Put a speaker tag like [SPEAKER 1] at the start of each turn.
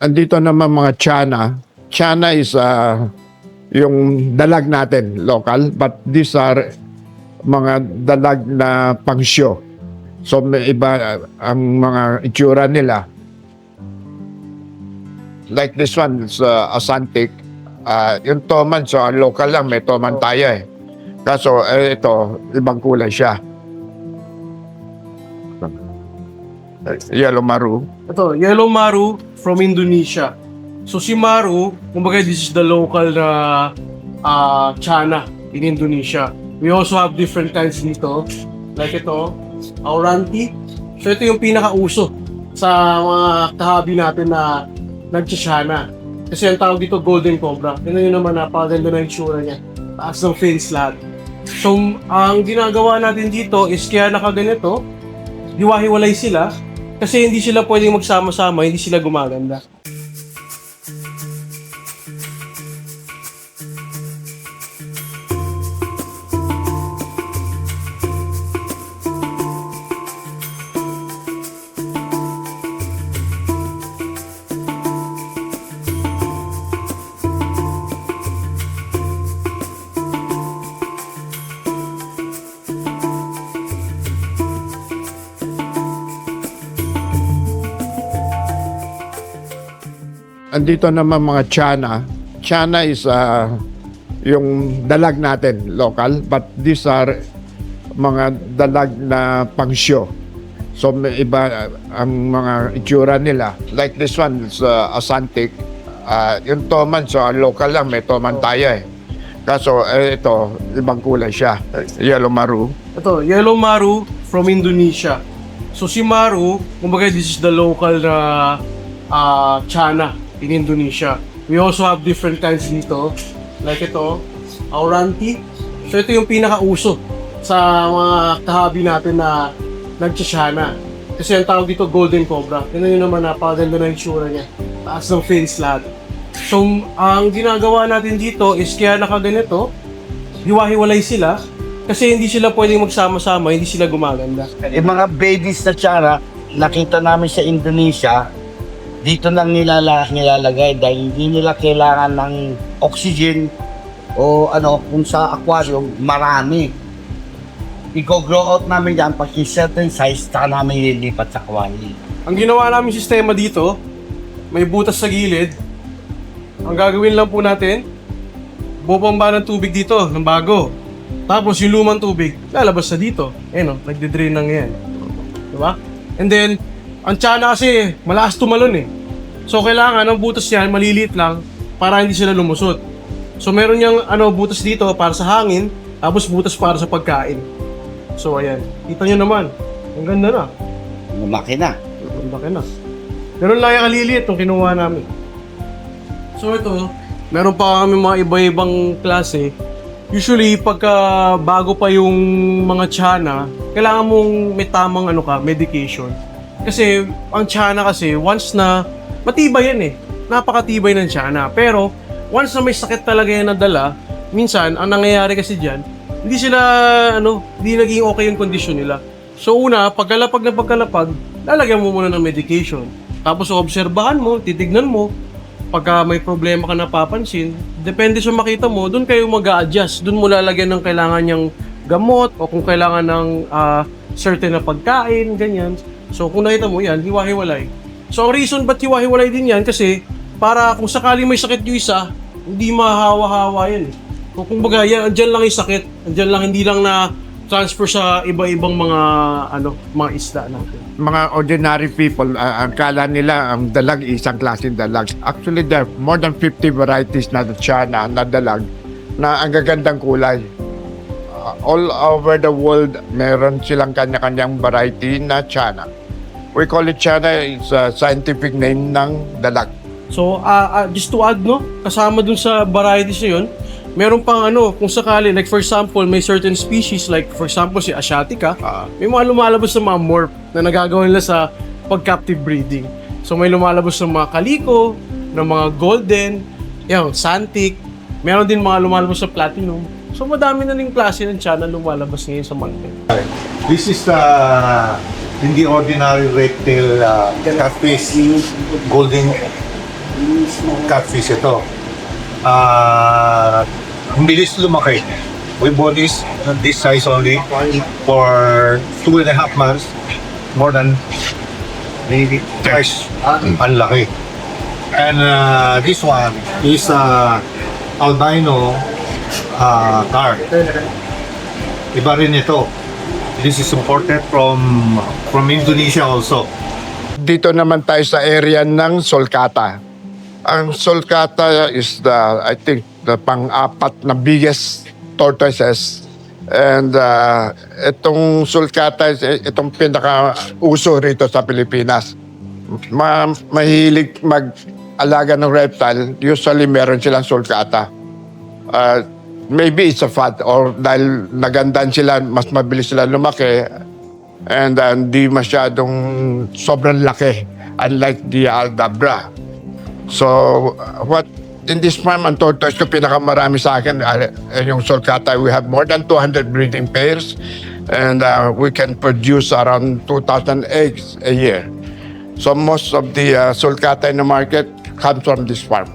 [SPEAKER 1] Andito naman mga Tiana. Tiana is yung dalag natin, local. But these are mga dalag na pangsyo. So may iba ang mga itsura nila. Like this one, is Asantic. Yung Toman, so local lang, may Toman tayo eh. Kaso ito, ibang kulay siya. Yellow Maru.
[SPEAKER 2] Ito, Yellow Maru from Indonesia. So si Maru, kumbaga this is the local na Tiana in Indonesia. We also have different kinds nito. Like ito, Auranti. So ito yung pinakauso sa mga kahabi natin na nagtsasana. Kasi ang tawag dito Golden Cobra. Tingnan nyo naman, napakaganda na yung tsura niya. Taas ng fins lahat. So ang ginagawa natin dito is kaya nakaganito, hiwa-hiwalay sila kasi hindi sila pwedeng magsama-sama, hindi sila gumaganda.
[SPEAKER 1] Andito naman mga Tiana. Tiana is yung dalag natin, local. But these are mga dalag na pangsyo. So may iba ang mga itsura nila. Like this one, is Asantic. Yung Toman, so local lang, may Toman tayo eh. Kaso ito, ibang kulay siya. Yellow Maru.
[SPEAKER 2] Ito, Yellow Maru from Indonesia. So si Maru, kumbaga this is the local na Tiana in Indonesia. We also have different kinds dito. Like ito, Auranti. So ito yung pinakauso sa mga kahabi natin na nagtsasana. Kasi ang tawag dito Golden Cobra. Tingnan nyo naman, napakaganda na yung tsura niya. Taas ng fins lahat. So ang ginagawa natin dito is kaya nakaganito, hiwa-hiwalay sila kasi hindi sila pwedeng magsama-sama, hindi sila gumaganda.
[SPEAKER 3] Yung mga babies na Tiana, nakita namin sa Indonesia, dito lang nilalagay dahil hindi nila kailangan ng oxygen o kung sa aquarium, marami. I-grow out namin yan pag certain size, saka namin lilipat sa aquarium.
[SPEAKER 2] Ang ginawa namin sistema dito, may butas sa gilid. Ang gagawin lang po natin, bubomba ng tubig dito, ng bago. Tapos yung lumang tubig, lalabas na dito. Nagde-drain ng yan. Diba? And then, ang Tiana kasi, malakas tumalon eh. So, kailangan ang butas niyan, maliliit lang, para hindi sila lumusot. So, meron niyang butas dito para sa hangin, tapos butas para sa pagkain. So, ayan. Kita niyo naman. Ang ganda na.
[SPEAKER 3] Lumaki na.
[SPEAKER 2] Ang laki na. Ganun lang yung kaliliit itong kinuha namin. So, ito, meron pa kami mga iba-ibang klase. Usually, pagka bago pa yung mga Tiana, kailangan mong may tamang medication. Kasi ang Tiana kasi once na matibay yan eh. Napakatibay ng Tiana. Pero once na may sakit talaga yan na dala, minsan ang nangyayari kasi diyan, hindi sila hindi naging okay yung kondisyon nila. So una, pagkalapag na pagkalapag, lalagyan mo muna ng medication. Tapos obserbahan mo, titignan mo. Pagka may problema ka napapansin, depende sa makita mo, doon kayo mag-a-adjust. Doon mo lalagyan ng kailangan niyang gamot o kung kailangan ng certain na pagkain, ganyan. So kung nakita mo yan, hiwa-hiwalay. So ang reason ba't hiwa-hiwalay din yan kasi para kung sakali may sakit yung isa, hindi mahawa-hawa yan. So kung baga yan, andyan lang yung sakit, andyan lang, hindi lang na transfer sa iba-ibang mga mga isda natin.
[SPEAKER 1] Mga ordinary people, ang kala nila ang dalag isang klaseng dalag. Actually, there are more than 50 varieties na Tiana na dalag na ang gagandang kulay. All over the world, meron silang kanya-kanyang variety na Tiana. We call it Tiana, it's a scientific name ng dalag.
[SPEAKER 2] So, just to add, kasama dun sa varieties na yun, meron pang kung sakali, like for example, may certain species, like for example, si Asiatica, may mga lumalabas na mga morph na nagagawa nila sa pag-captive breeding. So, may lumalabas ng mga kaliko, ng mga golden, Santic, meron din mga lumalabas sa platinum. So, madami na ning klase ng Tiana lumalabas ngayon sa market.
[SPEAKER 4] This is the hindi ordinary red-tail catfish, golden catfish ito. Ang bilis lumaki. We bought this size only for 2.5 months. More than maybe twice ang laki. And this one is albino carp. Iba rin ito. This is imported from Indonesia also.
[SPEAKER 1] Dito naman tayo sa area ng sulcata. Ang sulcata is I think, the pang-apat na biggest tortoises. And itong sulcata, itong pinaka-uso rito sa Pilipinas. Mahilig mag-alaga ng reptile, usually meron silang sulcata. Maybe it's a fad or dahil nagandan sila, mas mabilis sila lumaki and hindi masyadong sobrang laki unlike the Aldabra. So, what in this farm, ang tortoise ko pinakamarami sa akin, yung sulcata. We have more than 200 breeding pairs and we can produce around 2,000 eggs a year. So, most of the sulcata in the market comes from this farm.